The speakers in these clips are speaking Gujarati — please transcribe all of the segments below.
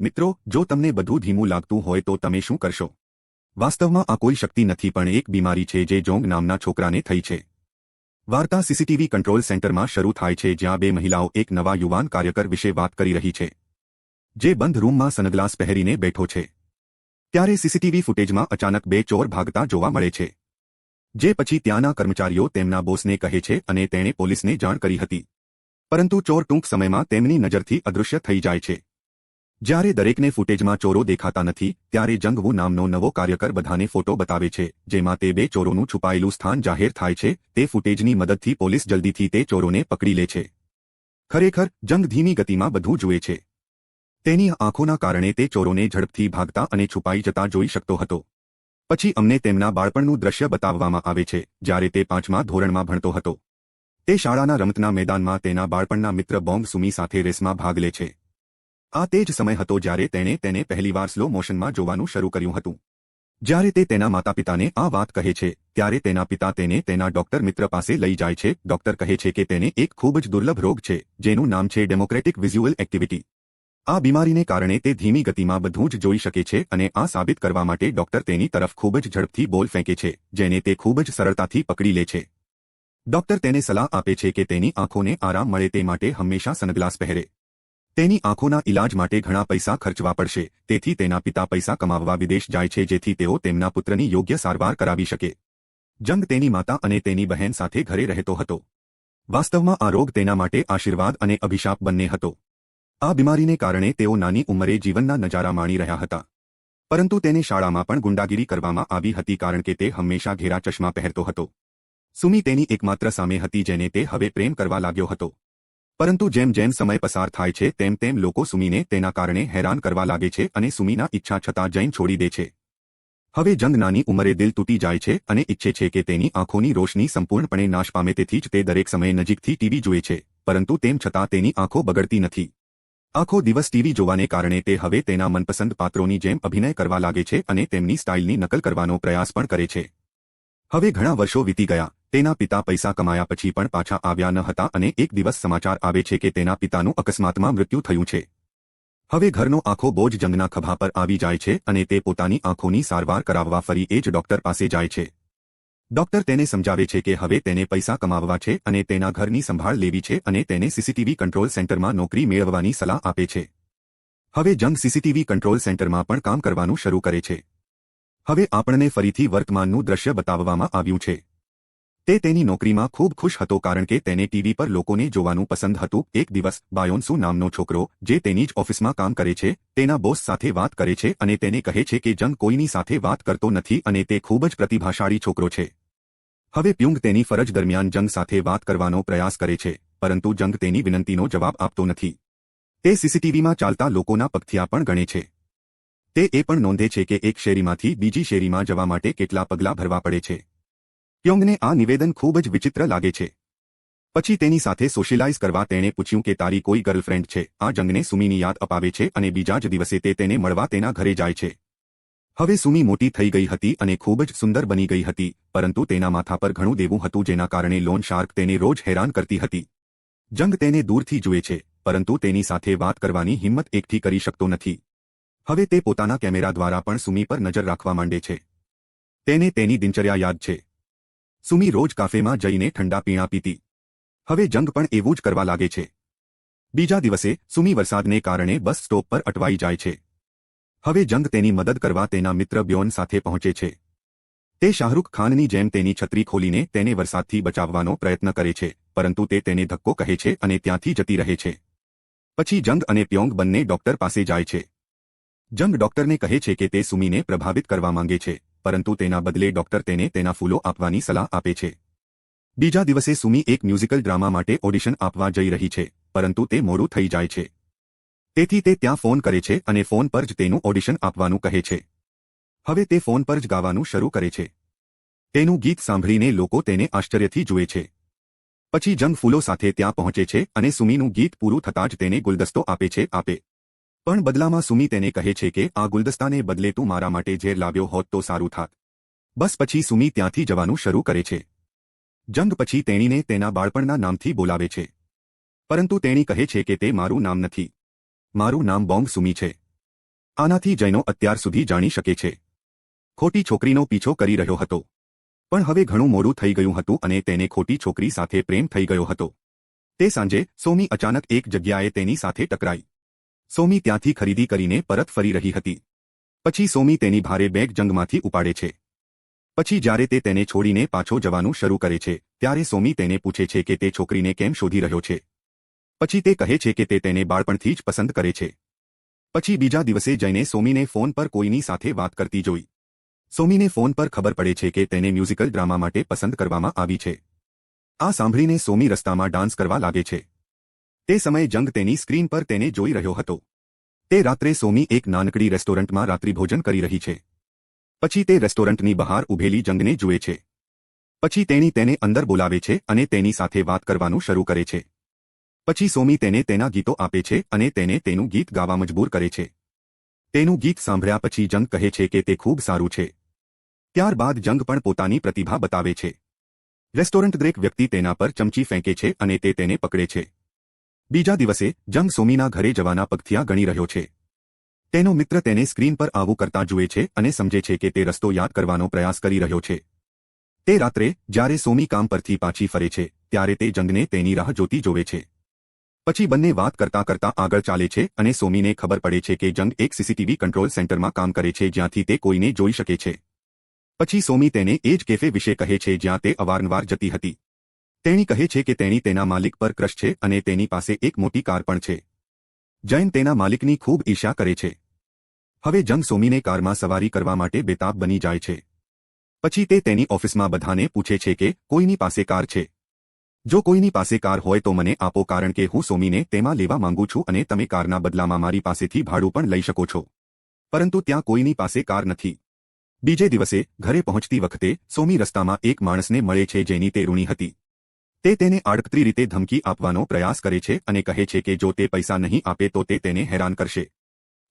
મિત્રો, જો તમને બધું ધીમું લાગતું હોય તો તમે શું કરશો? વાસ્તવમાં આ કોઈ શક્તિ નથી પણ એક બીમારી છે જે જોંગ નામના છોકરાને થઈ છે. વાર્તા સીસીટીવી કંટ્રોલ સેન્ટરમાં શરૂ થાય છે જ્યાં બે મહિલાઓ એક નવા યુવાન કાર્યકર વિશે વાત કરી રહી છે, જે બંધ રૂમમાં સનગ્લાસ પહેરીને બેઠો છે. ત્યારે સીસીટીવી ફૂટેજમાં અચાનક બે ચોર ભાગતા જોવા મળે છે, જે પછી ત્યાંના કર્મચારીઓ તેમના બોસને કહે છે અને તેણે પોલીસને જાણ કરી હતી. પરંતુ ચોર ટૂંક સમયમાં તેમની નજરથી અદૃશ્ય થઈ જાય છે. જ્યારે દરેકને ફૂટેજમાં ચોરો દેખાતા નથી ત્યારે જંગ વુ નામનો નવો કાર્યકર બધાને ફોટો બતાવે છે, જેમાં તે બે ચોરોનું છુપાયેલું સ્થાન જાહેર થાય છે. તે ફૂટેજની મદદથી પોલીસ જલ્દીથી તે ચોરોને પકડી લે છે. ખરેખર, જંગ ધીમી ગતિમાં બધું જુએ છે. તેની આંખોના કારણે તે ચોરોને ઝડપથી ભાગતા અને છુપાઈ જતા જોઈ શકતો હતો. પછી અમને તેમના બાળપણનું દ્રશ્ય બતાવવામાં આવે છે, જ્યારે તે 5મા ધોરણમાં ભણતો હતો. તે શાળાના રમતના મેદાનમાં તેના બાળપણના મિત્ર બોંગ સુમી સાથે રેસમાં ભાગ લે છે. આ તે જ સમય હતો જ્યારે તેણે તેને પહેલીવાર સ્લો મોશનમાં જોવાનું શરૂ કર્યું હતું. જ્યારે તે તેના માતાપિતાને આ વાત કહે છે ત્યારે તેના પિતા તેને તેના ડોક્ટર મિત્ર પાસે લઈ જાય છે. ડોક્ટર કહે છે કે તેને એક ખૂબ જ દુર્લભ રોગ છે, જેનું નામ છે ડેમોક્રેટિક વિઝ્યુઅલ એક્ટિવિટી. આ બીમારીને કારણે તે ધીમી ગતિમાં બધું જ જોઈ શકે છે અને આ સાબિત કરવા માટે ડોક્ટર તેની તરફ ખૂબ જ ઝડપથી બોલ ફેંકે છે, જેને તે ખૂબ જ સરળતાથી પકડી લે છે. ડોક્ટર તેને સલાહ આપે છે કે તેની આંખોને આરામ મળે તે માટે હંમેશા સનગ્લાસ પહેરે. તેની આંખોના ઇલાજ માટે ઘણા પૈસા ખર્ચવા પડશે, તેથી તેના પિતા પૈસા કમાવવા વિદેશ જાય છે જેથી તેઓ તેમના પુત્રની યોગ્ય સારવાર કરાવી શકે. જંગ તેની માતા અને તેની બહેન સાથે ઘરે રહેતો હતો. વાસ્તવમાં આ રોગ તેના માટે આશીર્વાદ અને અભિશાપ બંને હતો. આ બીમારીને કારણે તેઓ નાની ઉંમરે જીવનના નજારા માણી રહ્યા હતા. પરંતુ તેને શાળામાં પણ ગુંડાગીરી કરવામાં આવી હતી કારણ કે તે હંમેશા ઘેરા ચશ્મા પહેરતો હતો. સુમી તેની એકમાત્ર સામે હતી જેને તે હવે પ્રેમ કરવા લાગ્યો હતો. પરંતુ જેમ જેમ સમય પસાર થાય છે તેમ તેમ લોકો સુમીને તેના કારણે હેરાન કરવા લાગે છે અને સુમીના ઈચ્છા છતાં જૈન છોડી દે છે. હવે જંગ નાની ઉંમરે દિલ તૂટી જાય છે અને ઈચ્છે છે કે તેની આંખોની રોશની સંપૂર્ણપણે નાશ પામે, તેથી જ તે દરેક સમયે નજીકથી ટીવી જુએ છે. પરંતુ તેમ છતાં તેની આંખો બગડતી નથી. આખો દિવસ ટીવી જોવાને કારણે તે હવે તેના મનપસંદ પાત્રોની જેમ અભિનય કરવા લાગે છે અને તેમની સ્ટાઇલની નકલ કરવાનો પ્રયાસ પણ કરે છે. હવે ઘણા વર્ષો વીતી ગયા. તેના પિતા પૈસા કમાયા પછી પણ પાછા આવ્યા ન હતા અને એક દિવસ સમાચાર આવે છે કે તેના પિતાનું અકસ્માતમાં મૃત્યુ થયું છે. હવે ઘરનો આખો બોજ જંગના ખભા પર આવી જાય છે અને તે પોતાની આંખોની સારવાર કરાવવા ફરી એ જ ડોક્ટર પાસે જાય છે. ડોક્ટર તેને સમજાવે છે કે હવે તેને પૈસા કમાવવા છે અને તેના ઘરની સંભાળ લેવી છે અને તેને સીસીટીવી કંટ્રોલ સેન્ટરમાં નોકરી મેળવવાની સલાહ આપે છે. હવે જંગ સીસીટીવી કંટ્રોલ સેન્ટરમાં પણ કામ કરવાનું શરૂ કરે છે. હવે આપણને ફરીથી વર્તમાનનું દ્રશ્ય બતાવવામાં આવ્યું છે. તે તેની નોકરીમાં ખૂબ ખુશ હતો કારણ કે તેને ટીવી પર લોકોને જોવાનું પસંદ હતું. એક દિવસ બાયોન્સુ નામનો છોકરો, જે તેની જ ઓફિસમાં કામ કરે છે, તેના બોસ સાથે વાત કરે છે અને તેને કહે છે કે જંગ કોઈની સાથે વાત કરતો નથી અને તે ખૂબ જ પ્રતિભાશાળી છોકરો છે. હવે પ્યુંગ તેની ફરજ દરમિયાન જંગ સાથે વાત કરવાનો પ્રયાસ કરે છે, પરંતુ જંગ તેની વિનંતીનો જવાબ આપતો નથી. તે સીસીટીવીમાં ચાલતા લોકોના પગથિયા પણ ગણે છે. તે એ પણ નોંધે છે કે એક શેરીમાંથી બીજી શેરીમાં જવા માટે કેટલા પગલાં ભરવા પડે છે. પ્યોંગને આ નિવેદન ખૂબ જ વિચિત્ર લાગે છે. પછી તેની સાથે સોશિયલાઇઝ કરવા તેણે પૂછ્યું કે તારી કોઈ ગર્લફ્રેન્ડ છે. આ જંગને સુમીની યાદ અપાવે છે અને બીજા જ દિવસે તે તેને મળવા તેના ઘરે જાય છે. હવે સુમી મોટી થઈ ગઈ હતી અને ખૂબ જ સુંદર બની ગઈ હતી, પરંતુ તેના માથા પર ઘણું દેવું હતું જેના કારણે લોન શાર્ક તેને રોજ હેરાન કરતી હતી. જંગ તેને દૂરથી જુએ છે, પરંતુ તેની સાથે વાત કરવાની હિંમત એકઠી કરી શકતો નથી. હવે તે પોતાના કેમેરા દ્વારા પણ સુમી પર નજર રાખવા માંડે છે. તેને તેની દિનચર્યા યાદ છે. સુમી રોજ કાફેમાં જઈને ઠંડા પીણા પીતી. હવે જંગ પણ એવું જ કરવા લાગે છે. બીજા દિવસે સુમી વરસાદને કારણે બસ સ્ટોપ પર અટવાઈ જાય છે. હવે જંગ તેની મદદ કરવા તેના મિત્ર બ્યોન સાથે પહોંચે છે. તે શાહરૂખ ખાનની જેમ તેની છત્રી ખોલીને તેને વરસાદથી બચાવવાનો પ્રયત્ન કરે છે, પરંતુ તે તેને ધક્કો કહે છે અને ત્યાંથી જતી રહે છે. પછી જંગ અને પ્યોંગ બંને ડોક્ટર પાસે જાય છે. જંગ ડોક્ટરને કહે છે કે તે સુમીને પ્રભાવિત કરવા માંગે છે, પરંતુ તેના બદલે ડોક્ટર તેને તેના ફૂલો આપવાની સલાહ આપે છે. બીજા દિવસે સુમી એક મ્યુઝિકલ ડ્રામા માટે ઓડિશન આપવા જઈ રહી છે, પરંતુ તે મોડું થઈ જાય છે. તેથી તે ત્યાં ફોન કરે છે અને ફોન પર જ તેનું ઓડિશન આપવાનું કહે છે. હવે તે ફોન પર જ ગાવાનું શરૂ કરે છે. તેનું ગીત સાંભળીને લોકો તેને આશ્ચર્યથી જુએ છે. પછી જંગ ફૂલો સાથે ત્યાં પહોંચે છે અને સુમીનું ગીત પૂરું થતાં જ તેને ગુલદસ્તો આપે છે. પણ બદલામાં સુમી તેને કહે છે કે આ ગુલદસ્તાને બદલે તું મારા માટે ઝેર લાવ્યો હોત તો સારું થાત. બસ પછી સુમી ત્યાંથી જવાનું શરૂ કરે છે. જંગ પછી તેણીને તેના બાળપણના નામથી બોલાવે છે. પરંતુ તેણી કહે છે કે તે મારું નામ નથી. મારું નામ બોંગ સુમી છે. આનાથી જૈનો અત્યાર સુધી જાણી શકે છે. ખોટી છોકરીનો પીછો કરી રહ્યો હતો. પણ હવે ઘણું મોડું થઈ ગયું હતું અને તેને ખોટી છોકરી સાથે પ્રેમ થઈ ગયો હતો. તે સાંજે સોમી અચાનક એક જગ્યાએ તેની સાથે ટકરાઈ. સોમી ત્યાંથી ખરીદી કરીને પરત ફરી રહી હતી. પછી સોમી તેની ભારે બેગ જંગમાંથી ઉપાડે છે. પછી જ્યારે તે તેને છોડીને પાછો જવાનું શરૂ કરે છે ત્યારે સોમી તેને પૂછે છે કે તે છોકરીને કેમ શોધી રહ્યો છે. પછી તે કહે છે કે તે તેને બાળપણથી જ પસંદ કરે છે. પછી બીજા દિવસે જઈને સોમીને ફોન પર કોઈની સાથે વાત કરતી જોઈ. સોમીને ફોન પર ખબર પડે છે કે તેને મ્યુઝિકલ ડ્રામા માટે પસંદ કરવામાં આવી છે. આ સાંભળીને સોમી રસ્તામાં ડાન્સ કરવા લાગે છે. તે સમયે જંગ તેની સ્ક્રીન પર તેને જોઈ રહ્યો હતો. તે રાત્રે સોમી એક નાનકડી રેસ્ટોરન્ટમાં રાત્રિભોજન કરી રહી છે. પછી તે રેસ્ટોરન્ટની બહાર ઊભેલી જંગને જુએ છે. પછી તેણી તેને અંદર બોલાવે છે અને તેની સાથે વાત કરવાનું શરૂ કરે છે. પછી સોમી તેને તેના ગીતો આપે છે અને તેને તેનું ગીત ગાવા મજબૂર કરે છે. તેનું ગીત સાંભળ્યા પછી જંગ કહે છે કે તે ખૂબ સારું છે. ત્યારબાદ જંગ પણ પોતાની પ્રતિભા બતાવે છે. રેસ્ટોરન્ટ દરેક વ્યક્તિ તેના પર ચમચી ફેંકે છે અને તે તેને પકડે છે. બીજા દિવસે જંગ સોમીના ઘરે જવાના પગથિયાં ગણી રહ્યો છે. તેનો મિત્ર તેને સ્ક્રીન પર આવું કરતા જુએ છે અને સમજે છે કે તે રસ્તો યાદ કરવાનો પ્રયાસ કરી રહ્યો છે. તે રાત્રે જ્યારે સોમી કામ પરથી પાછી ફરે છે ત્યારે તે જંગને તેની રાહ જોતી જોવે છે. પછી બંને વાત કરતા કરતા આગળ ચાલે છે અને સોમીને ખબર પડે છે કે જંગ એક સીસીટીવી કંટ્રોલ સેન્ટરમાં કામ કરે છે જ્યાંથી તે કોઈને જોઈ શકે છે. પછી સોમી તેને એ જ કેફે વિશે કહે છે જ્યાં તે અવારનવાર જતી હતી. તેણી કહે છે કે તેણી તેના માલિક પર ક્રશ છે અને તેની પાસે એક મોટી કાર પણ છે. જૈન તેના માલિકની ખૂબ ઈર્ષ્યા કરે છે. હવે જંગ સોમીને કારમાં સવારી કરવા માટે બેતાબ બની જાય છે. પછી તે તેની ઓફિસમાં બધાને પૂછે છે કે કોઈની પાસે કાર છે. જો કોઈની પાસે કાર હોય તો મને આપો કારણ કે હું સોમીને તેમાં લેવા માંગુ છું અને તમે કારના બદલામાં મારી પાસેથી ભાડું પણ લઈ શકો છો. પરંતુ ત્યાં કોઈની પાસે કાર નથી. બીજે દિવસે ઘરે પહોંચતી વખતે સોમી રસ્તામાં એક માણસને મળે છે જેની તે ઋણી હતી. તે તેને આડકતરી રીતે ધમકી આપવાનો પ્રયાસ કરે છે અને કહે છે કે જો તે પૈસા નહીં આપે તો તે તેને હેરાન કરશે.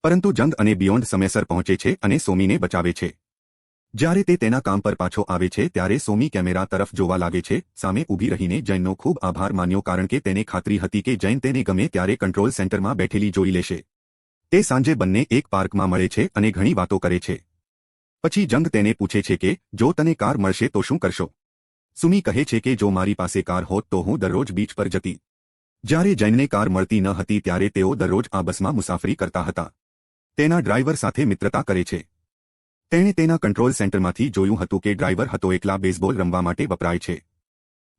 પરંતુ જંગ અને બિયોન્ડ સમયસર પહોંચે છે અને સોમીને બચાવે છે. જ્યારે તે તેના કામ પર પાછો આવે છે ત્યારે સોમી કેમેરા તરફ જોવા લાગે છે. સામે ઊભી રહીને જૈનનો ખૂબ આભાર માન્યો કારણ કે તેને ખાતરી હતી કે જૈન તેને ગમે ત્યારે કંટ્રોલ સેન્ટરમાં બેઠેલી જોઈ લેશે. તે સાંજે બંને એક પાર્કમાં મળે છે અને ઘણી વાતો કરે છે. પછી જંગ તેને પૂછે છે કે જો તને કાર મળશે તો શું કરશો. સુમી કહે છે કે જો મારી પાસે કાર હોત તો હું દરરોજ બીચ પર જતી. જ્યારે જૈનને કાર મળતી ન હતી ત્યારે તેઓ દરરોજ આ બસમાં મુસાફરી કરતા હતા. તેના ડ્રાઈવર સાથે મિત્રતા કરે છે. તેણે તેના કંટ્રોલ સેન્ટરમાંથી જોયું હતું કે ડ્રાઈવર હતો એકલા બેઝબોલ રમવા માટે વપરાય છે.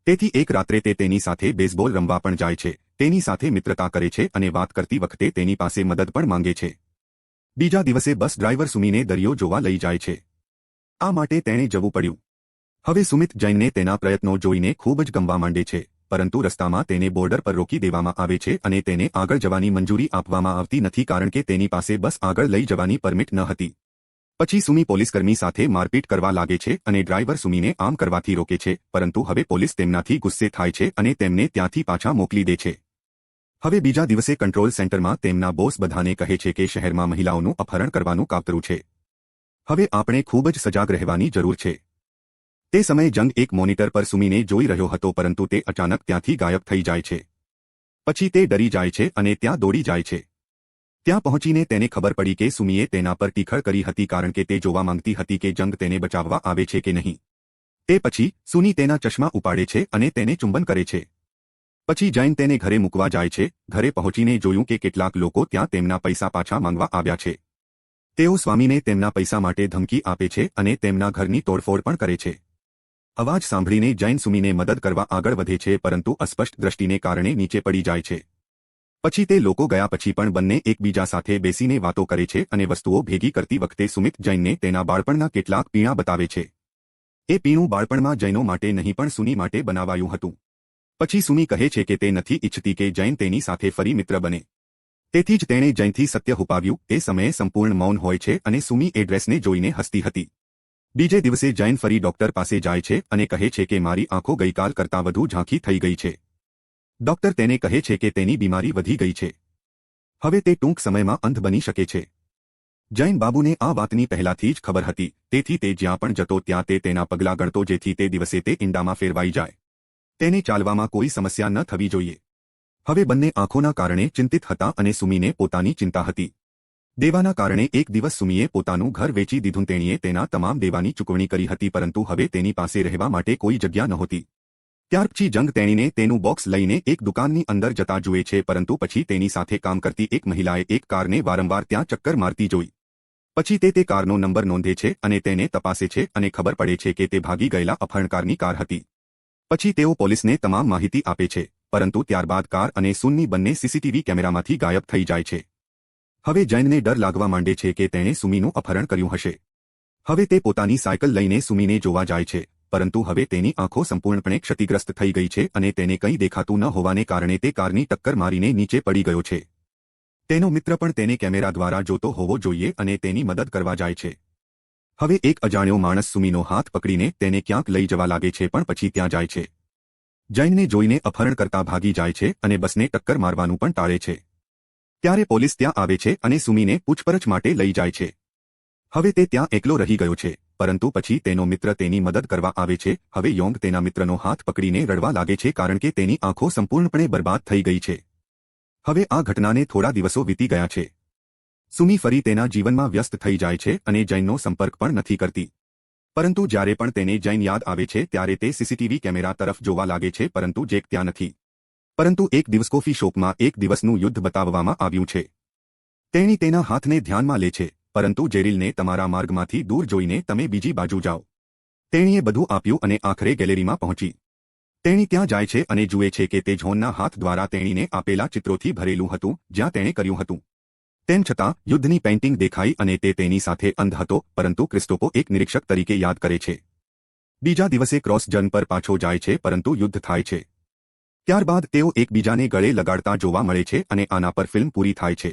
તેથી એક રાત્રે તે તેની સાથે બેઝબોલ રમવા પણ જાય છે. તેની સાથે મિત્રતા કરે છે અને વાત કરતી વખતે તેની પાસે મદદ પણ માંગે છે. બીજા દિવસે બસ ડ્રાઈવર સુમીને દરિયો જોવા લઈ જાય છે. આ માટે તેણે જવું પડ્યું. હવે સુમિત જૈનને તેના પ્રયત્નો જોઈને ખૂબ જ ગમવા માંડે છે. પરંતુ રસ્તામાં તેને બોર્ડર પર રોકી દેવામાં આવે છે અને તેને આગળ જવાની મંજૂરી આપવામાં આવતી નથી કારણ કે તેની પાસે બસ આગળ લઈ જવાની પરમિટ ન હતી. પછી સુમી પોલીસકર્મી સાથે મારપીટ કરવા લાગે છે અને ડ્રાઈવર સુમીને આમ કરવાથી રોકે છે પરંતુ હવે પોલીસ તેમનાથી ગુસ્સે થાય છે અને તેમને ત્યાંથી પાછા મોકલી દે છે. હવે બીજા દિવસે કંટ્રોલ સેન્ટરમાં તેમના બોસ બધાને કહે છે કે શહેરમાં મહિલાઓનું અપહરણ કરવાનું કાવતરું છે. હવે આપણે ખૂબ જ સજાગ રહેવાની જરૂર છે. તે સમયે જંગ એક મોનિટર પર સુમીને જોઈ રહ્યો હતો પરંતુ તે અચાનક ત્યાંથી ગાયબ થઈ જાય છે. પછી તે ડરી જાય છે અને ત્યાં દોડી જાય છે. ત્યાં પહોંચીને તેને ખબર પડી કે સુમીએ તેના પર ટીખળ કરી હતી કારણ કે તે જોવા માંગતી હતી કે જંગ તેને બચાવવા આવે છે કે નહીં. તે પછી સુની તેના ચશ્મા ઉપાડે છે અને તેને ચુંબન કરે છે. પછી જૈન તેને ઘરે મૂકવા જાય છે. ઘરે પહોંચીને જોયું કે કેટલાક લોકો ત્યાં તેમના પૈસા પાછા માંગવા આવ્યા છે. તેઓ સ્વામીને તેમના પૈસા માટે ધમકી આપે છે અને તેમના ઘરની તોડફોડ પણ કરે છે. અવાજ સાંભળીને જૈન સુમીને મદદ કરવા આગળ વધે છે પરંતુ અસ્પષ્ટ દ્રષ્ટિને કારણે નીચે પડી જાય છે. પછી તે લોકો ગયા પછી પણ બંને એકબીજા સાથે બેસીને વાતો કરે છે અને વસ્તુઓ ભેગી કરતી વખતે સુમિત જૈનને તેના બાળપણના કેટલાક પીણા બતાવે છે. એ પીણું બાળપણમાં જૈનો માટે નહીં પણ સુની માટે બનાવાયું હતું. પછી સુમી કહે છે કે તે નથી ઈચ્છતી કે જૈન તેની સાથે ફરી મિત્ર બને. તેથી જ તેણે જૈનથી સત્ય છુપાવ્યું. તે સમયે સંપૂર્ણ મૌન હોય છે અને સુમી એ ડ્રેસને જોઈને હસતી હતી. બીજે દિવસે જૈન ફરી ડોક્ટર પાસે જાય છે અને કહે છે કે મારી આંખો ગઈકાલ કરતાં વધુ ઝાંખી થઈ ગઈ છે. ડોક્ટર તેને કહે છે કે તેની બીમારી વધી ગઈ છે. હવે તે ટૂંક સમયમાં અંધ બની શકે છે. જૈન બાબુને આ વાતની પહેલાથી જ ખબર હતી તેથી તે જ્યાં પણ જતો ત્યાં તે તેના પગલાં ગણતો જેથી તે દિવસે તે ઈંડામાં ફેરવાઈ જાય. તેને ચાલવામાં કોઈ સમસ્યા ન થવી જોઈએ. હવે બંને આંખોના કારણે ચિંતિત હતા અને સુમીને પોતાની ચિંતા હતી. દેવાના કારણે એક દિવસ સુમીએ પોતાનું ઘર વેચી દીધું. તેણીએ તેના તમામ દેવાની ચૂકવણી કરી હતી, પરંતુ હવે તેની પાસે રહેવા માટે કોઈ જગ્યા નહોતી. ત્યાર પછી જંગ તેણીને તેનું બોક્સ લઈને એક દુકાનની અંદર જતા જુએ છે, પરંતુ પછી તેની સાથે કામ કરતી એક મહિલાએ એક કારને વારંવાર ત્યાં ચક્કર મારતી જોઈ. પછી તે કારનો નંબર નોંધે છે અને તેને તપાસે છે અને ખબર પડે છે કે તે ભાગી ગયેલા અપહરણકારની કાર હતી. પછી તેઓ પોલીસને તમામ માહિતી આપે છે, પરંતુ ત્યારબાદ કાર અને સુનની બંને સીસીટીવી કેમેરામાંથી ગાયબ થઈ જાય છે. હવે જૈનને ડર લાગવા માંડે છે કે તેણે સુમીનું અપહરણ કર્યું હશે. હવે તે પોતાની સાયકલ લઈને સુમીને જોવા જાય છે, પરંતુ હવે તેની આંખો સંપૂર્ણપણે ક્ષતિગ્રસ્ત થઈ ગઈ છે અને તેને કંઈ દેખાતું ન હોવાને કારણે તે કારની ટક્કર મારીને નીચે પડી ગયો છે. તેનો મિત્ર પણ તેને કેમેરા દ્વારા જોતો હોવો જોઈએ અને તેની મદદ કરવા જાય છે. હવે એક અજાણ્યો માણસ સુમીનો હાથ પકડીને તેને ક્યાંક લઈ જવા લાગે છે, પણ પછી ત્યાં જાય છે. જૈનને જોઈને અપહરણ કરતા ભાગી જાય છે અને બસને ટક્કર મારવાનું પણ ટાળે છે. ત્યારે પોલીસ ત્યાં આવે છે અને સુમીને પૂછપરછ માટે લઈ જાય છે. હવે તે ત્યાં એકલો રહી ગયો છે, પરંતુ પછી તેનો મિત્ર તેની મદદ કરવા આવે છે. હવે યોંગ તેના મિત્રનો હાથ પકડીને રડવા લાગે છે કારણ કે તેની આંખો સંપૂર્ણપણે બરબાદ થઈ ગઈ છે. હવે આ ઘટનાને થોડા દિવસો વીતી ગયા છે. સુમી ફરી તેના જીવનમાં વ્યસ્ત થઈ જાય છે અને જૈનનો સંપર્ક પણ નથી કરતી. પરંતુ જ્યારે પણ તેને જૈન યાદ આવે છે ત્યારે તે સીસીટીવી કેમેરા તરફ જોવા લાગે છે, પરંતુ જેક ત્યાં નથી. પરંતુ એક દિવસ કોફી શોપમાં એક દિવસનું યુદ્ધ બતાવવામાં આવ્યું છે. તેણી તેના હાથને ધ્યાનમાં લે છે, પરંતુ જેરીલને તમારા માર્ગમાંથી દૂર જોઈને તમે બીજી બાજુ જાઓ. તેણીએ બધું આપ્યું અને આખરે ગેલેરીમાં પહોંચી. તેણી ત્યાં જાય છે અને જુએ છે કે તે જ્હોનના હાથ દ્વારા તેણીને આપેલા ચિત્રોથી ભરેલું હતું, જ્યાં તેણે કર્યું હતું. તેમ છતાં યુદ્ધની પેઇન્ટિંગ દેખાઈ અને તે તેની સાથે અંધ હતો, પરંતુ ક્રિસ્ટોફો એક નિરીક્ષક તરીકે યાદ કરે છે. બીજા દિવસે ક્રોસ જર્ન પર પાછો જાય છે, પરંતુ યુદ્ધ થાય છે. ત્યારબાદ તેઓ એકબીજાને ગળે લગાડતા જોવા મળે છે અને આના પર ફિલ્મ પૂરી થાય છે.